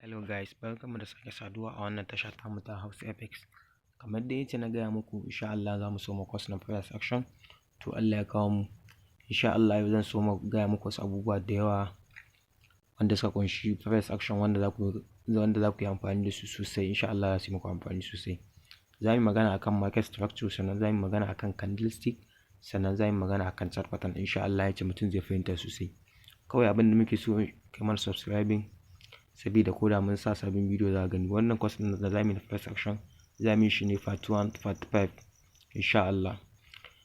Hello guys, barkanmu da sake saduwa a wannan tasha tamu ta Hausa FX. Kamar dai yace na gaya muku, insha Allah za mu soma course na price action. To Allah ya kawo mu. Insha Allah yau zan soma gaya muku wasu abubuwa da yawa wanda suka kunshi price action wanda za ku yi amfani da su sosai. Insha Allah za su yi muku amfani sosai. Za mu yi magana akan market structure, sannan za mu yi magana akan candlestick, sannan za mu yi magana akan chart pattern. Insha Allah ya ce mutum zai fahimta sosai. Kawai abin da muke so kamar subscribing, sabida ko da mun sa sabbin bidiyo za gani. Wannan course din da zamu yi na price action zamu yi shi ne part 1 part 5 insha Allah.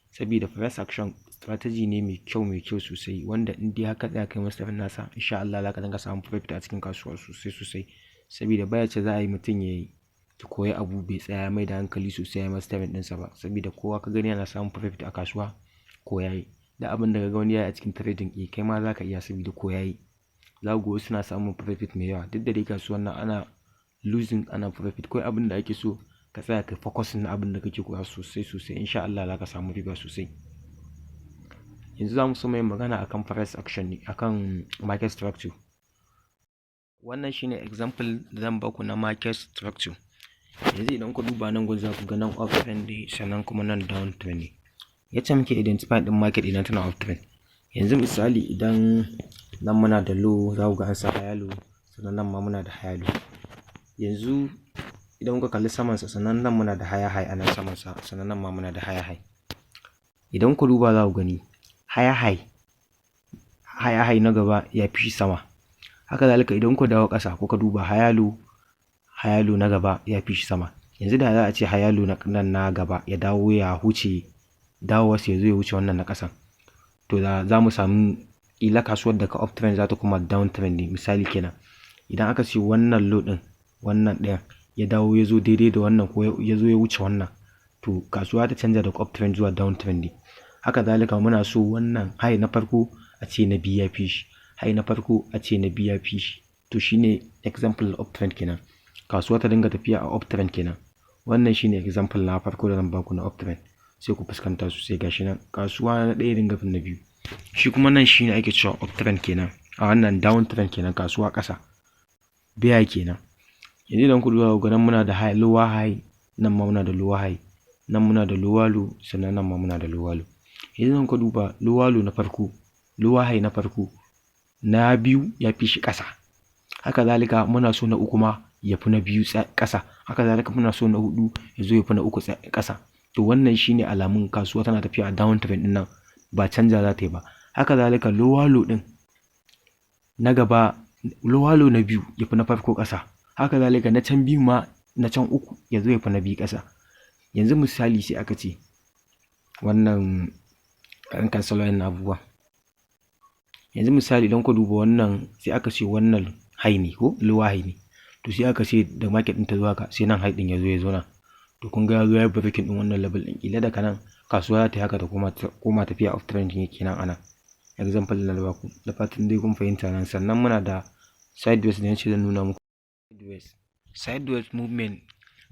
Sabida price action strategy ne mai kyau sosai, wanda in dai haka da kai masa nasa insha Allah za ka dinga samun profit a cikin kasuwa sosai. Sabida baya ce za a yi mutum ya koyi abu bai tsaya mai da hankali sosai ya masa statement ɗinsa ba. Sabida kowa ka gani yana samun profit a kasuwa ko yayi, da abin da ka ga wani yayi a cikin trading kai ma za ka iya, sabida ko yayi za ku suna samun profit mai yawa. Duk da dai kasuwan nan ana losing ana profit, kawai abin da ake so ka tsaya ka focus na abin da kake koya sosai insha Allah za ka samu riba sosai. Yanzu za mu so mai magana akan price action ne, akan market structure. Wannan shine example da zan baku na market structure. Yanzu idan ku duba nan gun za ku ga nan uptrend ne, sannan kuma nan downtrend ne. Yace muke identify din market idan tana uptrend. Yanzu misali idan nan muna da low za ku ga an sa higher low, sannan nan ma muna da higher low. Yanzu idan kuka kalli saman sa, sannan nan muna da higher high a nan saman sa, sannan nan ma muna da higher high. Idan ku duba za ku gani higher high na gaba ya fi sama. Haka zalika idan ku dawo ƙasa kuka duba higher low na gaba ya fi sama. Yanzu da za a ce higher low nan na gaba ya dawo ya huce, dawo sai ya wuce wannan na ƙasan, to da za mu samu ila kasuwar daga uptrend za ta kuma downtrend ne. Misali kenan idan aka ce wannan low din wannan ɗayan ya dawo ya zo daidai da wannan ko ya zo ya wuce wannan, to kasuwa ta canza daga uptrend zuwa downtrend ne. Haka zalika muna so wannan high na farko a ce na biyu ya fi shi, high na farko a ce na biyu ya fi shi, to shine example uptrend kenan. Kasuwa ta dinga tafiya a uptrend kenan. Wannan shine example na farko da zan baku na uptrend, sai ku fuskanta sosai. Gashi nan kasuwa na ɗaya dinga fin na biyu. Shi kuma nan shine ake cewa uptrend kenan, a wannan downtrend kenan, kasuwa ƙasa biya kenan. Yanzu idan ku duba ga nan muna da high lower high, nan ma muna da lower high, nan muna da lower low, sannan nan ma muna da lower low. Yanzu idan ku duba lower low na farko, lower high na farko na biyu ya fi shi ƙasa. Haka zalika muna so na uku ma ya fi na biyu ƙasa. Haka zalika muna so na hudu ya zo ya fi na uku ƙasa. To wannan shine alamun kasuwa tana tafiya a downtrend din nan, ba canja za ta yi ba. Haka zalika lower low din na gaba, lower low na biyu ya fi na farko ƙasa. Haka zalika na can biyu ma na can uku ya zo ya fi na biyu ƙasa. Yanzu misali sai aka ce wannan an cancel na abubuwa. Yanzu misali idan ku duba wannan sai aka ce wannan high ne ko lower high ne, to sai aka ce da market din ta zo haka sai nan high din ya zo ya zo na, to kun ga ya zo ya breaking din wannan level din. Ila daga nan kasuwa ta haka ta koma tafiya uptrend ne kenan ana. Example na da baku, da fatan dai kun fahimta nan. Sannan muna da sideways da yace zan nuna muku. Sideways movement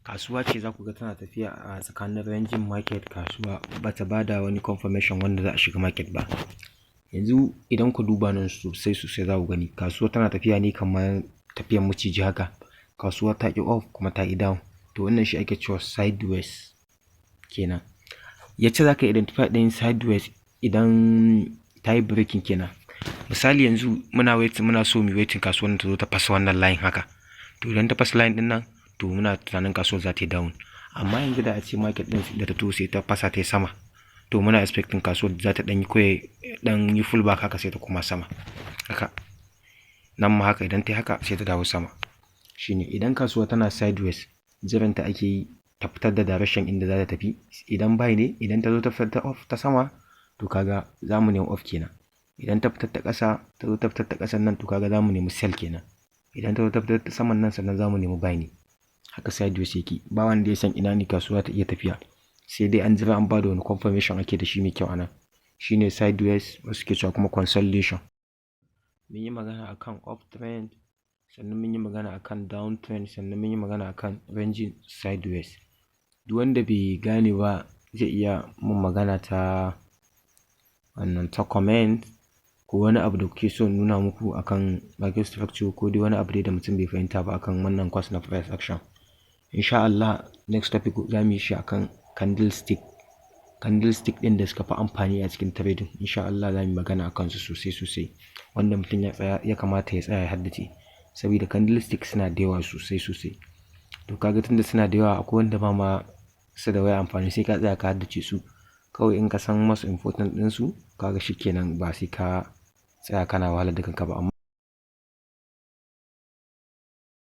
kasuwa ce za ku ga tana tafiya a tsakanin ranging market. Kasuwa bata bada wani confirmation wanda za a shiga market ba. Yanzu idan ku duba nan sosai za ku gani kasuwa tana tafiya ne kamar tafiyar maciji haka. Kasuwa ta ki off kuma ta ki down, to wannan shi ake cewa sideways kenan. Yace za ka identify ɗin sideways idan ta yi breaking kenan. Misali yanzu muna so mu waiting kasuwar ta zo ta fasa wannan line haka, to idan ta fasa line din nan to muna tunanin kasuwar za ta yi down. Amma yanzu da a ce market din da ta to sai ta fasa ta yi sama, to muna expecting kasuwar za ta dan yi full back haka sai ta koma sama haka. Nan ma haka idan ta yi haka sai ta dawo sama. Shine idan kasuwa tana sideways jiran ta ake yi ta fitar da direction inda za ta tafi. Idan buy ne, idan ta zo ta fitar off ta sama, to kaga za mu nemi off kenan. Idan ta fitar ta ƙasa, ta zo ta fitar ta ƙasan nan, to kaga za mu nemi sell kenan. Idan ta zo ta fitar ta saman nan, sannan za mu nemi buy ne. Haka sideways yake, ba wanda ya san ina ne kasuwa ta iya tafiya, sai dai an jira an bada wani confirmation ake da shi mai kyau anan. Shine sideways, wasu ke cewa kuma consolidation. Mun yi magana akan uptrend, sannan mun yi magana akan downtrend, sannan mun yi magana akan ranging sideways. Duk wanda bai gane ba zai iya mun magana ta wannan ta comment, ko wani abu da kuke so nuna muku akan microstructure ko dai wani abu dai da mutum bai fahimta ba akan wannan course na price action. Insha Allah next topic za mu yi shi akan candlestick ɗin da suka fi amfani a cikin trading. Insha Allah za mu yi magana akan su sosai wanda mutum ya kamata ya tsaya ya haddace, saboda candlestick suna da yawa sosai. To kaga tunda suna da yawa akwai wanda ma su da waya amfani, sai ka tsaya ka haddace su. Kawai in ka san masu important ɗinsu kaga shikenan, ba sai ka tsaya kana wahalar da kanka ba. Amma